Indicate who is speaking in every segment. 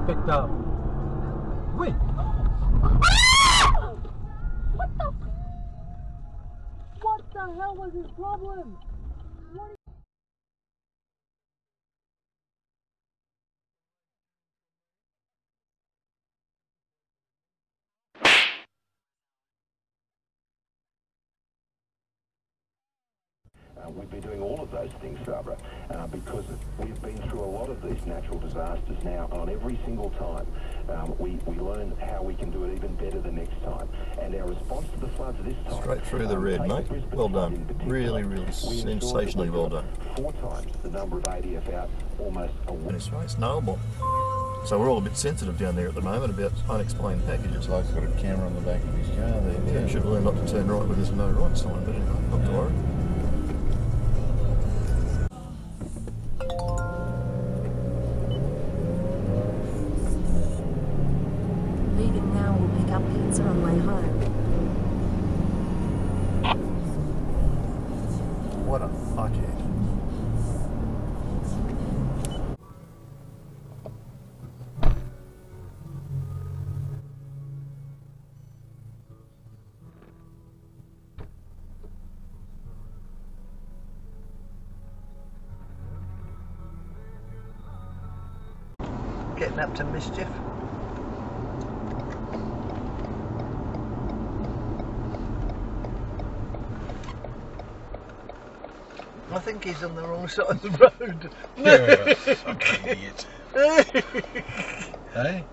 Speaker 1: picked up. Wait.
Speaker 2: What the hell was his problem?
Speaker 3: We've been doing all of those things, Barbara, because we've been through a lot of these natural disasters now, and on every single time we learn how we can do it even better the next time. And our response to the floods this time...
Speaker 4: Straight through the red, mate. Well done. Really, really sensationally well done.
Speaker 3: 4 times the number of ADF out, almost a week.
Speaker 4: That's right, it's knowable. So we're all a bit sensitive down there at the moment about unexplained packages.
Speaker 5: Bloke's got a camera on the back of his car there.
Speaker 4: Yeah, should learn not to turn right with his no right sign, but anyway, not to worry.
Speaker 6: Leaving now will pick up pizza on way home.
Speaker 4: What a fuckhead. Getting up to mischief. I think he's on the wrong side of the road.
Speaker 5: You're a fucking idiot. Hey?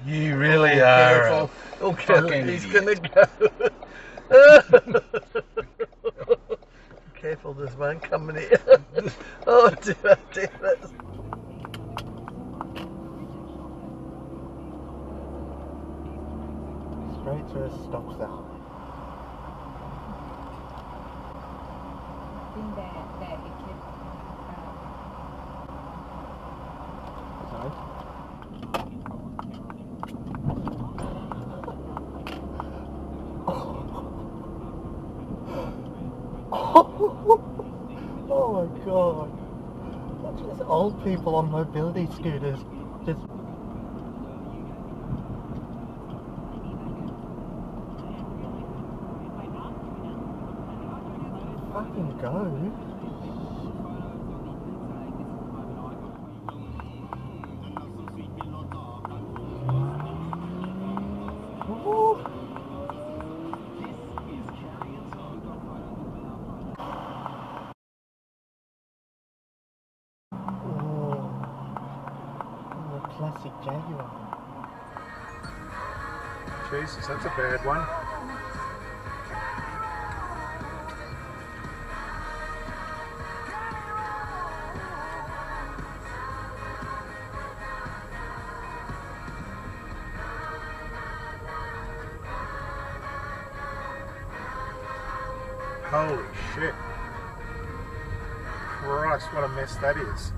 Speaker 5: You really are.
Speaker 4: Careful. Oh, careful. He's
Speaker 5: idiot.
Speaker 4: gonna go. Careful, there's one coming here. Oh dear, dear. Straight through a stop sign. Sorry? Oh my god. That's just old people on mobility scooters. Just fucking go. Ooh. Classic Jaguar.
Speaker 1: Jesus, that's a bad one. Holy shit. Christ, what a mess that is.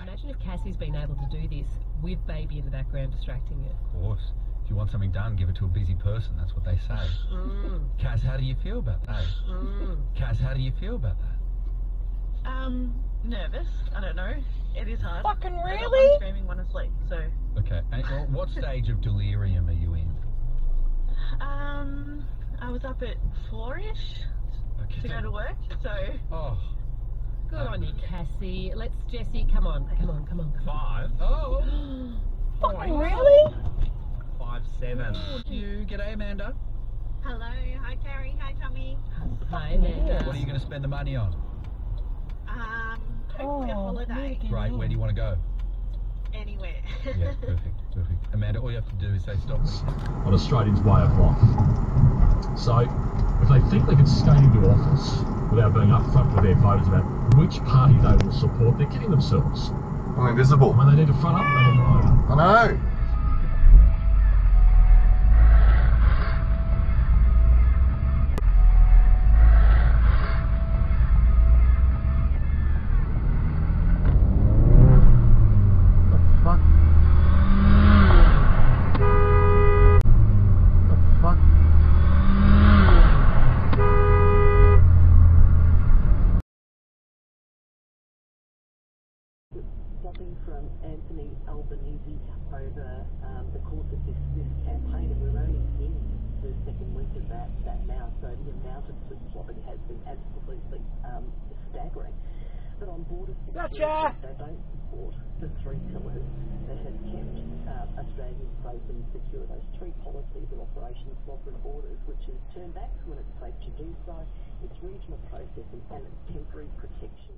Speaker 7: Imagine if Cassie's been able to do this with baby in the background distracting her.
Speaker 8: Of course. If you want something done, give it to a busy person. That's what they say. Cass, how do you feel about that? Cass, how do you feel about that?
Speaker 9: Nervous. I don't know. It is hard.
Speaker 2: Fucking
Speaker 9: I got
Speaker 2: really?
Speaker 9: one screaming, one asleep. So,
Speaker 8: Okay. And, well, what stage of delirium are you in?
Speaker 9: I was up at 4ish
Speaker 8: Okay.
Speaker 9: to go to work. So,
Speaker 8: Oh.
Speaker 7: Good on you, Cassie. Let's, Jessie, come on.
Speaker 8: 5? Oh.
Speaker 2: Fucking really?
Speaker 8: 5'7". You. G'day, Amanda.
Speaker 9: hello. Hi, Carrie. Hi, Tommy.
Speaker 7: Hi, Amanda.
Speaker 8: What are you going to spend the money on?
Speaker 9: Hopefully a holiday.
Speaker 8: Great. Where do you want to go?
Speaker 9: Anywhere.
Speaker 8: Yeah, perfect. Amanda, all you have to do is say stop.
Speaker 10: On Australians' way of life. So, if they think they can skate into office without being upfront with their voters about which party they will support, they're kidding themselves.
Speaker 5: I'm invisible.
Speaker 10: When they need to front up, they need to line up.
Speaker 5: I know.
Speaker 11: nothing from Anthony Albanese over the course of this campaign, and we're only in the second week of that now, so the amount of flip-flopping has been absolutely staggering. But on border security, they don't support the three pillars that have kept Australians safe and secure. Those three policies of Operation Sovereign Borders, which is turn back when it's safe to do so, it's regional processing and it's temporary protection.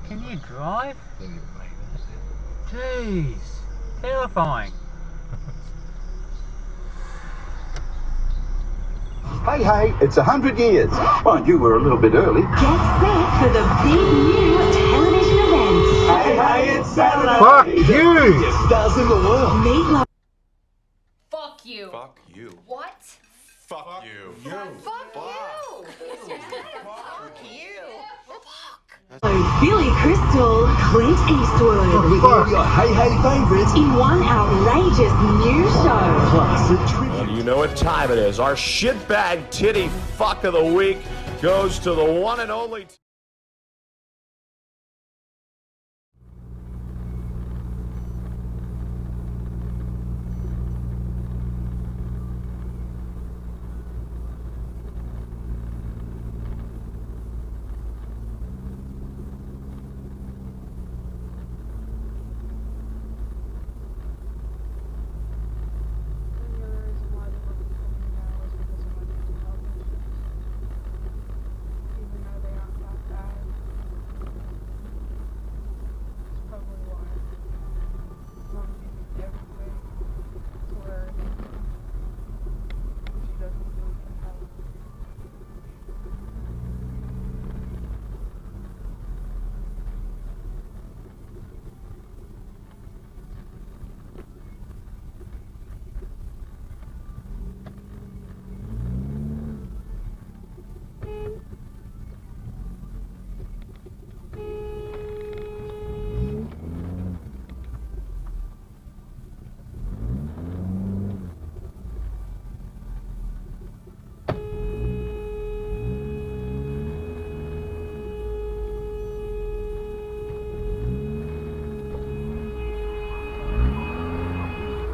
Speaker 8: Can you drive? Jeez, terrifying.
Speaker 12: Hey, it's 100 years. Mind you, we're a little bit early.
Speaker 13: Get set for the big new television event.
Speaker 12: Hey, it's Saturday.
Speaker 1: Fuck you!
Speaker 12: Biggest stars in the world.
Speaker 13: Meatloaf.
Speaker 14: Fuck you.
Speaker 15: Fuck you.
Speaker 14: What?
Speaker 15: Fuck you.
Speaker 14: Fuck you. Fuck you.
Speaker 13: Billy Crystal, Clint Eastwood.
Speaker 12: With all your hey favourites
Speaker 13: In one outrageous new show.
Speaker 12: plus a tribute.
Speaker 16: And you know what time it is. Our shitbag titty fuck of the week goes to the one and only...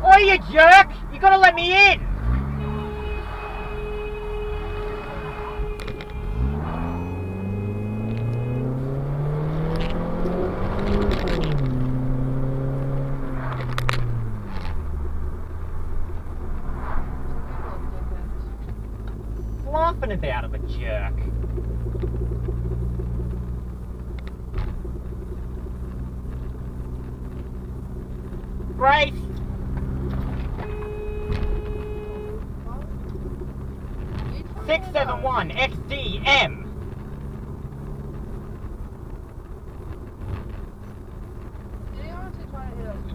Speaker 17: Oi, you jerk! You gotta let me in! Laughing about him, a jerk. Grace! 671 XDM.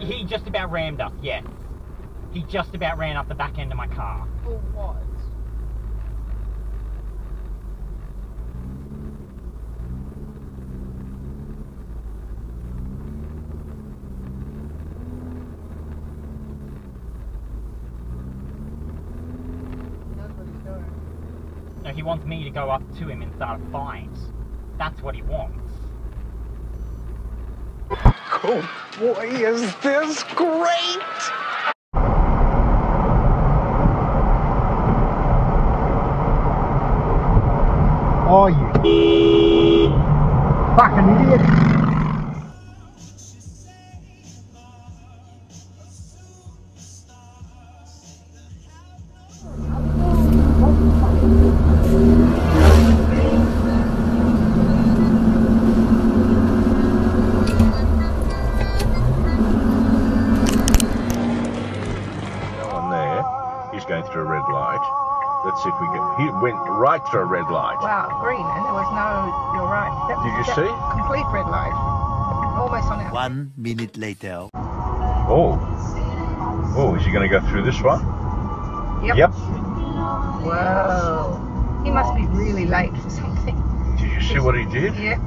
Speaker 17: He just about rammed us, yes. He just about ran up the back end of my car.
Speaker 2: For what?
Speaker 17: No, he wants me to go up to him and start a fight. That's what he wants.
Speaker 12: Oh boy, is this great!
Speaker 1: Oh, you fucking idiot!
Speaker 5: He's going through a red light. Let's see if we get... He went right through a red light.
Speaker 2: Wow, green, and there was no... You're right.
Speaker 5: Did you see?
Speaker 2: Complete red light. Almost on our...
Speaker 18: 1 minute later.
Speaker 5: Oh. Oh, is he going to go through this one?
Speaker 2: Yep.
Speaker 5: Yep.
Speaker 2: Whoa. He must be really late for something.
Speaker 5: Did you see what he did?
Speaker 2: Yeah.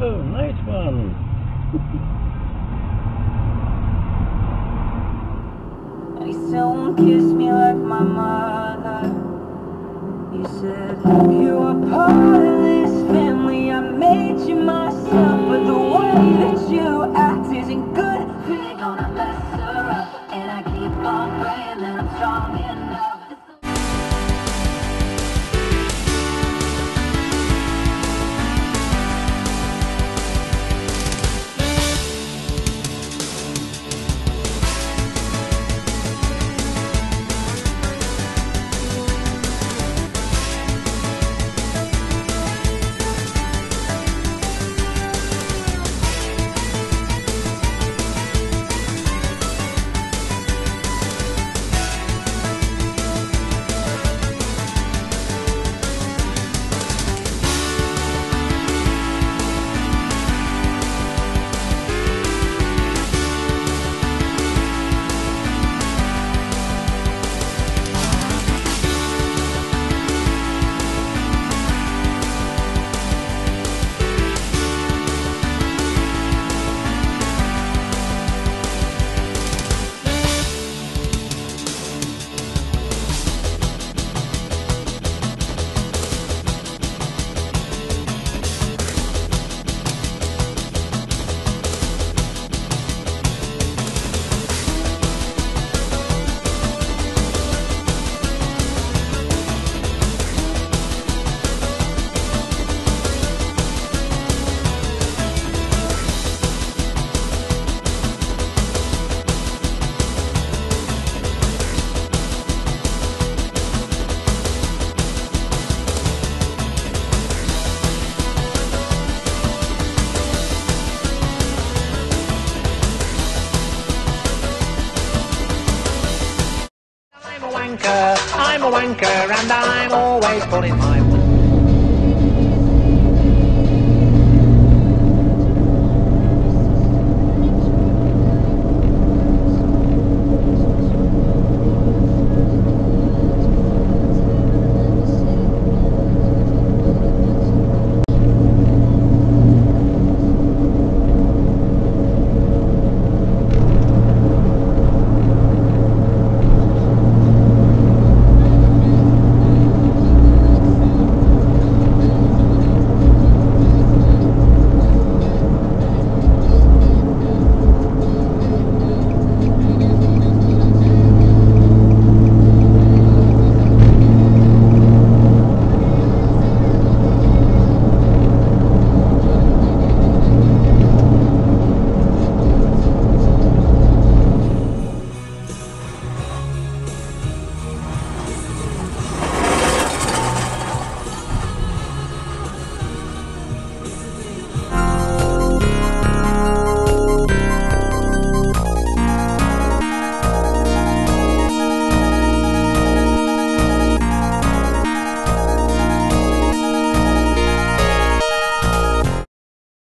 Speaker 15: Oh, nice one.
Speaker 18: He still won't kiss me like my mother. You said you are part of this family. I made you myself, but the way that you act isn't good. Really gonna mess her up, and I keep on praying that I'm strong enough.
Speaker 19: I'm a wanker and I'm always pulling my